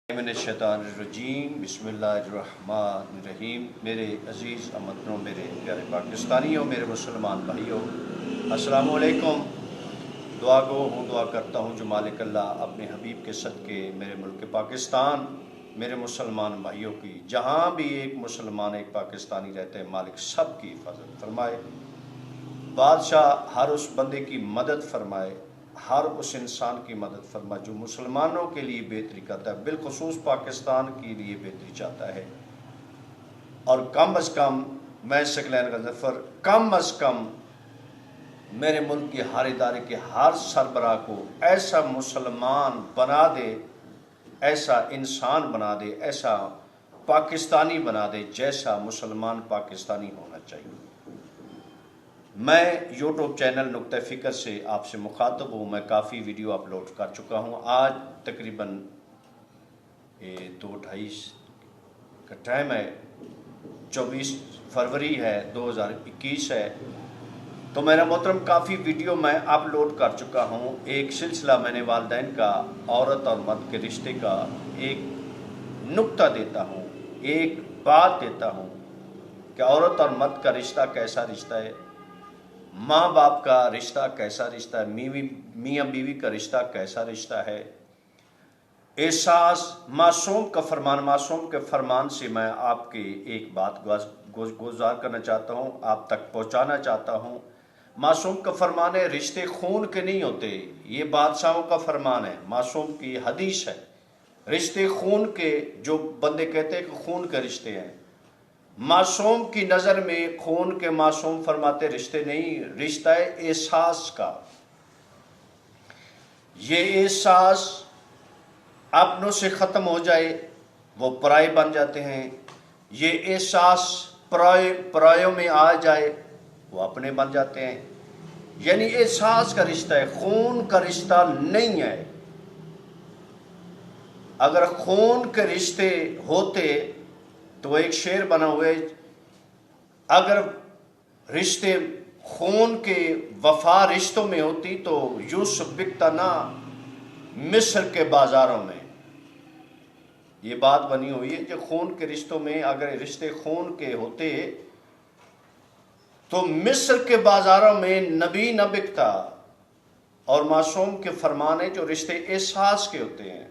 من الشیطان الرجیم بسم اللہ الرحمن الرحیم۔ میرے عزیز امتنوں، میرے پیارے پاکستانیوں، میرے مسلمان بھائیوں، السلام علیکم۔ دعا گو ہوں، دعا کرتا ہوں جو مالک اللہ اپنے حبیب کے صدقے میرے ملک پاکستان، میرے مسلمان بھائیوں کی جہاں بھی ایک مسلمان ایک پاکستانی رہتے ہیں، مالک سب کی حفاظت فرمائے۔ بادشاہ ہر اس بندے کی مدد فرمائے، ہر اس انسان کی مدد فرما جو مسلمانوں کے لیے بہتری کرتا ہے، بالخصوص پاکستان کے لیے بہتری چاہتا ہے۔ اور کم از کم میں ثقلین غضنفر کم از کم میرے ملک کے ہر ادارے کے ہر سربراہ کو ایسا مسلمان بنا دے، ایسا انسان بنا دے، ایسا پاکستانی بنا دے جیسا مسلمان پاکستانی ہونا چاہیے۔ میں یوٹیوب چینل نقطہ فکر سے آپ سے مخاطب ہوں۔ میں کافی ویڈیو اپلوڈ کر چکا ہوں۔ آج تقریباً 2:30 کا ٹائم ہے، 24 فروری ہے 2021 ہے۔ تو میرا محترم کافی ویڈیو میں اپلوڈ کر چکا ہوں۔ ایک سلسلہ میں نے والدین کا، عورت اور مرد کے رشتے کا ایک نقطہ دیتا ہوں، ایک بات دیتا ہوں کہ عورت اور مرد کا رشتہ کیسا رشتہ ہے، ماں باپ کا رشتہ کیسا رشتہ ہے، میاں بیوی کا رشتہ کیسا رشتہ ہے۔ احساس معصوم کا فرمان، معصوم کے فرمان سے میں آپ کی ایک بات گزار کرنا چاہتا ہوں، آپ تک پہنچانا چاہتا ہوں۔ معصوم کا فرمان ہے، رشتے خون کے نہیں ہوتے، یہ بادشاہوں کا فرمان ہے، معصوم کی حدیث ہے۔ رشتے خون کے، جو بندے کہتے ہیں کہ خون کے رشتے ہیں، معصوم کی نظر میں خون کے معصوم فرماتے رشتے نہیں، رشتہ ہے احساس کا۔ یہ احساس اپنوں سے ختم ہو جائے وہ پرائے بن جاتے ہیں، یہ احساس پرایوں میں آ جائے وہ اپنے بن جاتے ہیں۔ یعنی احساس کا رشتہ ہے، خون کا رشتہ نہیں ہے۔ اگر خون کے رشتے ہوتے تو ایک شعر بنا ہوئے، اگر رشتے خون کے وفا رشتوں میں ہوتی تو یوسف بکتا نہ مصر کے بازاروں میں۔ یہ بات بنی ہوئی ہے کہ خون کے رشتوں میں اگر رشتے خون کے ہوتے تو مصر کے بازاروں میں نبی نہ بکتا۔ اور معصوم کے فرمان ہے جو رشتے احساس کے ہوتے ہیں،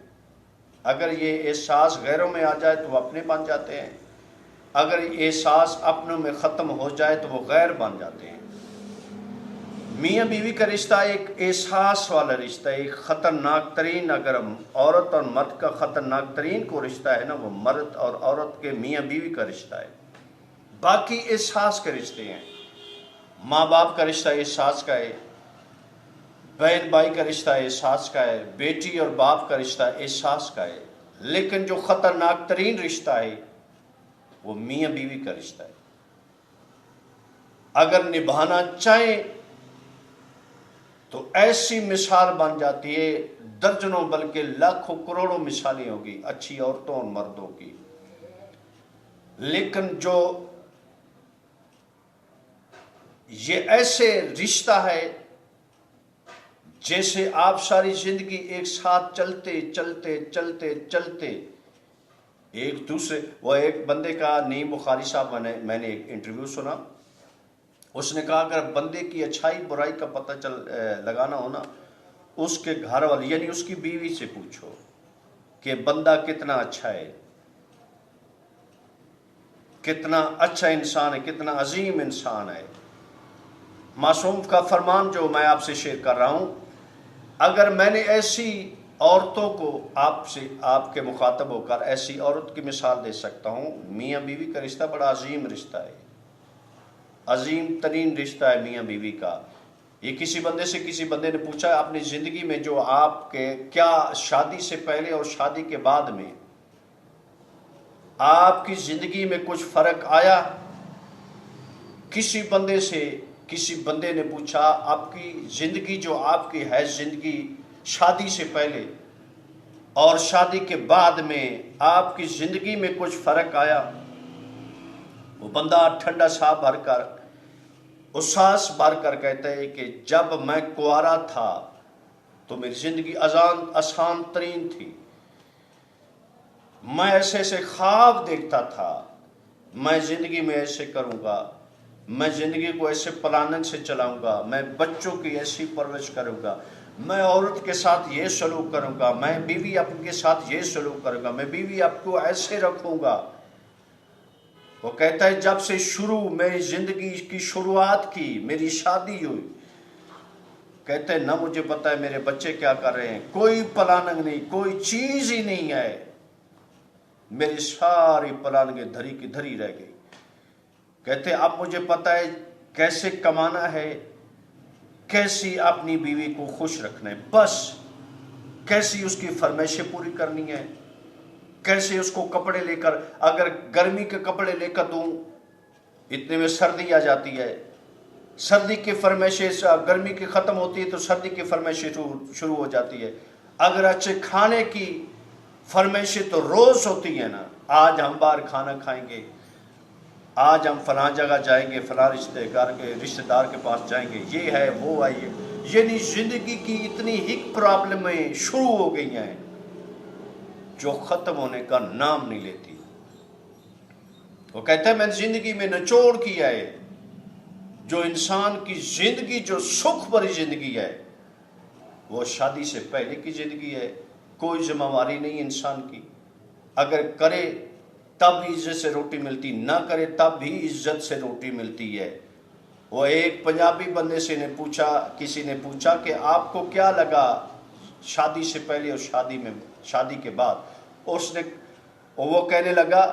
اگر یہ احساس غیروں میں آ جائے تو وہ اپنے بن جاتے ہیں، اگر احساس اپنوں میں ختم ہو جائے تو وہ غیر بن جاتے ہیں۔ میاں بیوی کا رشتہ ایک احساس والا رشتہ ہے، ایک خطرناک ترین، اگر عورت اور مرد کا خطرناک ترین کو رشتہ ہے نا، وہ مرد اور عورت کے میاں بیوی کا رشتہ ہے۔ باقی احساس کے رشتے ہیں، ماں باپ کا رشتہ احساس کا ہے، بہن بھائی کا رشتہ احساس کا ہے، بیٹی اور باپ کا رشتہ احساس کا ہے، لیکن جو خطرناک ترین رشتہ ہے وہ میاں بیوی کا رشتہ ہے۔ اگر نبھانا چاہیں تو ایسی مثال بن جاتی ہے، درجنوں بلکہ لاکھوں کروڑوں مثالیں ہوگی اچھی عورتوں اور مردوں کی، لیکن جو یہ ایسے رشتہ ہے جیسے آپ ساری زندگی ایک ساتھ چلتے چلتے چلتے چلتے ایک دوسرے، وہ ایک بندے کا نعیم بخاری صاحب میں نے ایک انٹرویو سنا، اس نے کہا اگر بندے کی اچھائی برائی کا پتہ لگانا ہونا، اس کے گھر والے یعنی اس کی بیوی سے پوچھو کہ بندہ کتنا اچھا ہے، کتنا اچھا انسان ہے، کتنا عظیم انسان ہے۔ معصوم کا فرمان جو میں آپ سے شیئر کر رہا ہوں، اگر میں نے ایسی عورتوں کو آپ کے مخاطب ہو کر ایسی عورت کی مثال دے سکتا ہوں، میاں بیوی کا رشتہ بڑا عظیم رشتہ ہے، عظیم ترین رشتہ ہے میاں بیوی کا۔ یہ کسی بندے نے پوچھا اپنی زندگی میں جو آپ کے کیا شادی سے پہلے اور شادی کے بعد میں آپ کی زندگی میں کچھ فرق آیا؟ کسی بندے نے پوچھا آپ کی زندگی جو آپ کی ہے زندگی شادی سے پہلے اور شادی کے بعد میں آپ کی زندگی میں کچھ فرق آیا؟ وہ بندہ ٹھنڈا سا بھر کر، احساس بھر کر کہتا ہے کہ جب میں کنوارا تھا تو میری زندگی آسان ترین تھی، میں ایسے ایسے خواب دیکھتا تھا، میں زندگی میں ایسے کروں گا، میں زندگی کو ایسے پلاننگ سے چلاؤں گا، میں بچوں کی ایسی پرورش کروں گا، میں عورت کے ساتھ یہ سلوک کروں گا، میں بیوی آپ کے ساتھ یہ سلوک کروں گا، میں بیوی آپ کو ایسے رکھوں گا۔ وہ کہتا ہے جب سے شروع میری زندگی کی شروعات کی، میری شادی ہوئی، کہتے ہیں نہ مجھے پتا ہے میرے بچے کیا کر رہے ہیں، کوئی پلاننگ نہیں، کوئی چیز ہی نہیں ہے، میری ساری پلاننگیں دھری کی دھری رہ گئی۔ کہتے اب مجھے پتا ہے کیسے کمانا ہے، کیسی اپنی بیوی کو خوش رکھنا ہے، بس کیسی اس کی فرمائشیں پوری کرنی ہے، کیسے اس کو کپڑے لے کر، اگر گرمی کے کپڑے لے کر دوں اتنے میں سردی آ جاتی ہے، سردی کی فرمائشیں گرمی کی ختم ہوتی ہے تو سردی کی فرمائشیں شروع ہو جاتی ہے، اگر اچھے کھانے کی فرمائشیں تو روز ہوتی ہیں نا، آج ہم باہر کھانا کھائیں گے، آج ہم فلاں جگہ جائیں گے، فلاں رشتہ دار کے پاس جائیں گے، یہ ہے وہ ہے یہ، یعنی زندگی کی اتنی ہی پرابلمیں شروع ہو گئی ہیں جو ختم ہونے کا نام نہیں لیتی۔ وہ کہتا ہے میں نے زندگی میں نچوڑ کیا ہے، جو انسان کی زندگی جو سکھ بھری زندگی ہے وہ شادی سے پہلے کی زندگی ہے، کوئی ذمہ داری نہیں انسان کی، اگر کرے تب بھی عزت سے روٹی ملتی، نہ کرے تب بھی عزت سے روٹی ملتی ہے۔ وہ ایک پنجابی بندے سے نے پوچھا، کسی نے پوچھا کہ آپ کو کیا لگا شادی سے پہلے اور شادی کے بعد، وہ کہنے لگا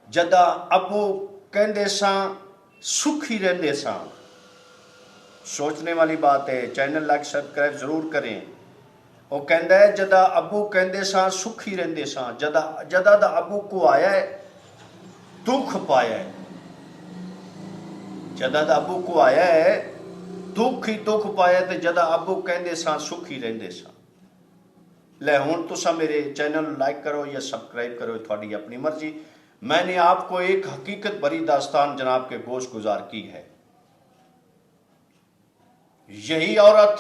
جدا ابو کہندے ساں سکھی رہندے ساں۔ سوچنے والی بات ہے، چینل لائک سبسکرائب ضرور کریں۔ وہ کہندا ہے جدا ابو کہندے ساں سکھی رہندے ساں، جدا دا ابو کو آیا ہے دکھ پایا ہے، جدا دا ابو کو آیا ہے دکھ ہی دکھ پایا تے جدا ابو کہندے ساں سکھی رہندے ساں۔ لے ہن تساں میرے چینل لائک کرو یا سبسکرائب کرو، تھوڑی اپنی مرضی۔ میں نے آپ کو ایک حقیقت بری داستان جناب کے گوش گزار کی ہے۔ یہی عورت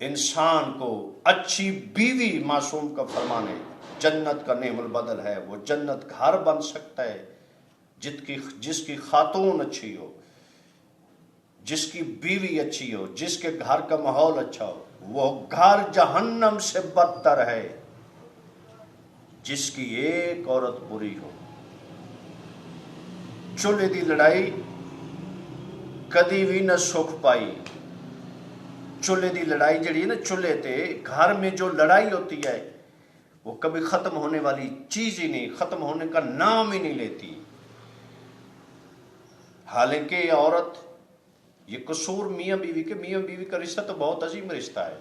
انسان کو اچھی بیوی، معصوم کا فرمان ہے، جنت کا نعم البدل ہے، وہ جنت گھر بن سکتا ہے جس کی خاتون اچھی ہو، جس کی بیوی اچھی ہو، جس کے گھر کا ماحول اچھا ہو۔ وہ گھر جہنم سے بدتر ہے جس کی ایک عورت بری ہو۔ چولہے دی لڑائی کدی بھی نہ سکھ پائی، چولہے دی لڑائی جڑی ہے نا، چولہے تے گھر میں جو لڑائی ہوتی ہے وہ کبھی ختم ہونے والی چیز ہی نہیں، ختم ہونے کا نام ہی نہیں لیتی۔ حالانکہ یہ عورت، یہ قصور میاں بیوی کا رشتہ تو بہت عظیم رشتہ ہے،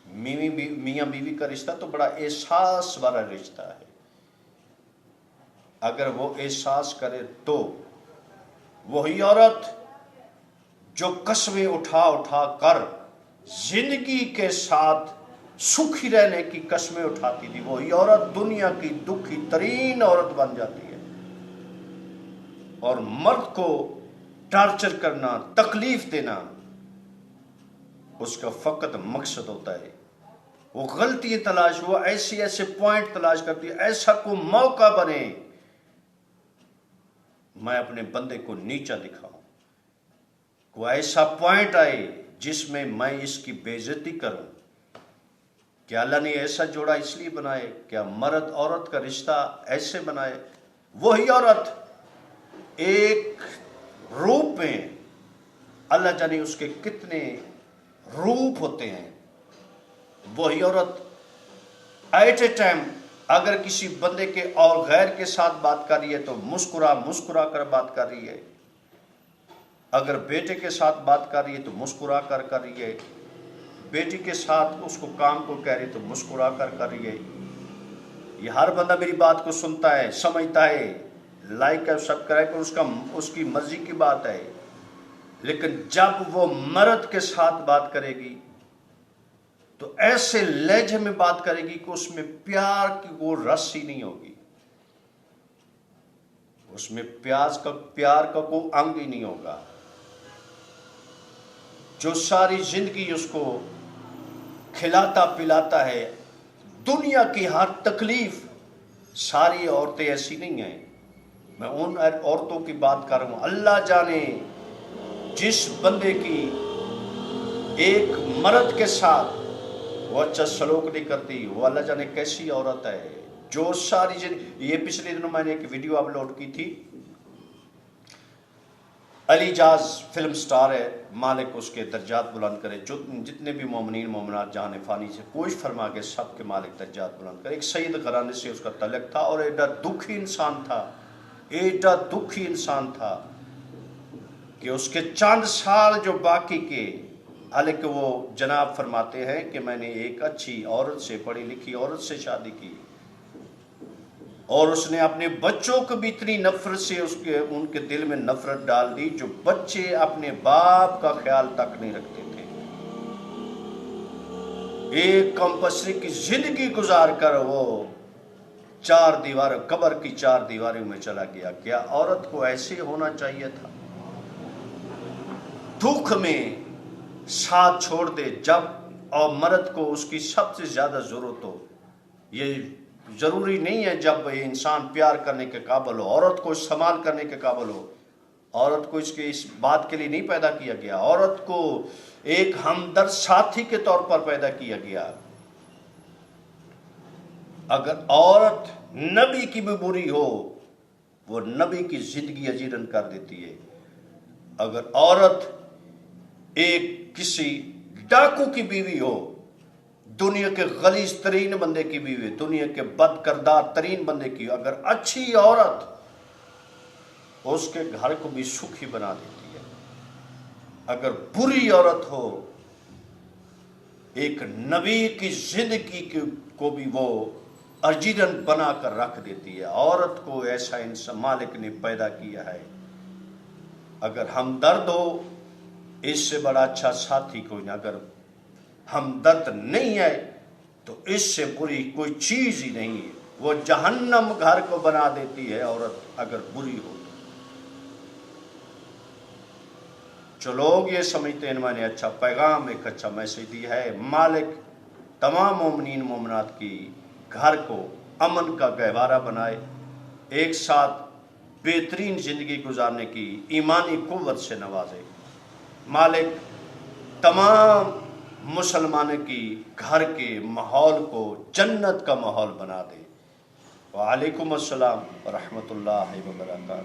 میاں بیوی کا رشتہ تو بڑا احساس والا رشتہ ہے۔ اگر وہ احساس کرے تو وہی عورت جو قسمیں اٹھا کر زندگی کے ساتھ سکھی رہنے کی قسمیں اٹھاتی تھی، وہی عورت دنیا کی دکھی ترین عورت بن جاتی ہے۔ اور مرد کو ٹارچر کرنا، تکلیف دینا اس کا فقط مقصد ہوتا ہے، وہ غلطی تلاش، وہ ایسے پوائنٹ تلاش کرتی ہے، ایسا کو موقع بنے میں اپنے بندے کو نیچا دکھاؤں، کوئی ایسا پوائنٹ آئے جس میں اس کی بے عزتی کروں۔ کیا اللہ نے ایسا جوڑا اس لیے بنائے؟ کیا مرد عورت کا رشتہ ایسے بنائے؟ وہی عورت ایک روپ میں، اللہ جانے اس کے کتنے روپ ہوتے ہیں، وہی عورت ایٹ اے ٹائم اگر کسی بندے کے اور غیر کے ساتھ بات کر رہی ہے تو مسکرا کر بات کر رہی ہے، اگر بیٹے کے ساتھ بات کر رہی ہے تو مسکرا کر رہی ہے، بیٹی کے ساتھ اس کو کام کو کہہ رہی ہے تو مسکرا کر رہی ہے۔ یہ ہر بندہ میری بات کو سنتا ہے، سمجھتا ہے، لائک اور سبسکرائب اس کی مرضی کی بات ہے، لیکن جب وہ مرد کے ساتھ بات کرے گی تو ایسے لہجے میں بات کرے گی کہ اس میں پیار کی وہ رس ہی نہیں ہوگی، اس میں پیار کا کوئی انگ ہی نہیں ہوگا۔ جو ساری زندگی اس کو کھلاتا پلاتا ہے، دنیا کی ہر تکلیف، ساری عورتیں ایسی نہیں ہیں، میں ان عورتوں کی بات کر رہا ہوں، اللہ جانے جس بندے کی ایک مرد کے ساتھ وہ اچھا سلوک نہیں کرتی، وہ اللہ جانے کیسی عورت ہے جو ساری یہ پچھلے دنوں میں نے ایک ویڈیو اپلوڈ کی تھی، علی جاز فلم سٹار ہے، مالک اس کے درجات بلند کرے، جو جتنے بھی مومنین مومنات جہاں فانی سے کوئی فرما کے سب کے مالک درجات بلند کرے، ایک سید گھرانے سے اس کا تعلق تھا، اور ایڈا دکھی انسان تھا، ایڈا دکھی انسان تھا کہ اس کے چند سال جو باقی کے، حالانکہ وہ جناب فرماتے ہیں کہ میں نے ایک اچھی عورت سے، پڑھی لکھی عورت سے شادی کی، اور اس نے اپنے بچوں کو بھی اتنی نفرت سے ان کے دل میں نفرت ڈال دی، جو بچے اپنے باپ کا خیال تک نہیں رکھتے تھے، ایک کمپسری کی زندگی گزار کر وہ قبر کی 4 دیواروں میں چلا گیا۔ کیا عورت کو ایسے ہونا چاہیے تھا؟ دکھ میں ساتھ چھوڑ دے جب، اور مرد کو اس کی سب سے زیادہ ضرورت ہو، یہ ضروری نہیں ہے جب انسان پیار کرنے کے قابل ہو، عورت کو استعمال کرنے کے قابل ہو، عورت کو اس بات کے لیے نہیں پیدا کیا گیا، عورت کو ایک ہمدرد ساتھی کے طور پر پیدا کیا گیا۔ اگر عورت نبی کی بھی بری ہو، وہ نبی کی زندگی اجیرن کر دیتی ہے۔ اگر عورت ایک کسی ڈاکو کی بیوی ہو، دنیا کے غلیظ ترین بندے کی بیوی، دنیا کے بد کردار ترین بندے کی، اگر اچھی عورت اس کے گھر کو بھی سکھی بنا دیتی ہے، اگر بری عورت ہو ایک نبی کی زندگی کو بھی وہ اجیرن بنا کر رکھ دیتی ہے۔ عورت کو ایسا انسان مالک نے پیدا کیا ہے، اگر ہمدرد ہو اس سے بڑا اچھا ساتھی کوئی نہ، اگر ہمدرد نہیں ہے تو اس سے بری کوئی چیز ہی نہیں ہے، وہ جہنم گھر کو بنا دیتی ہے عورت اگر بری ہو۔ جو لوگ یہ سمجھتے ہیں میں نے اچھا پیغام، ایک اچھا میسج دیا ہے، مالک تمام مومنین مومنات کی گھر کو امن کا گہوارہ بنائے، ایک ساتھ بہترین زندگی گزارنے کی ایمانی قوت سے نوازے، مالک تمام مسلمانوں کی گھر کے ماحول کو جنت کا ماحول بنا دے۔ وعلیکم السلام ورحمۃ اللہ وبرکاتہ۔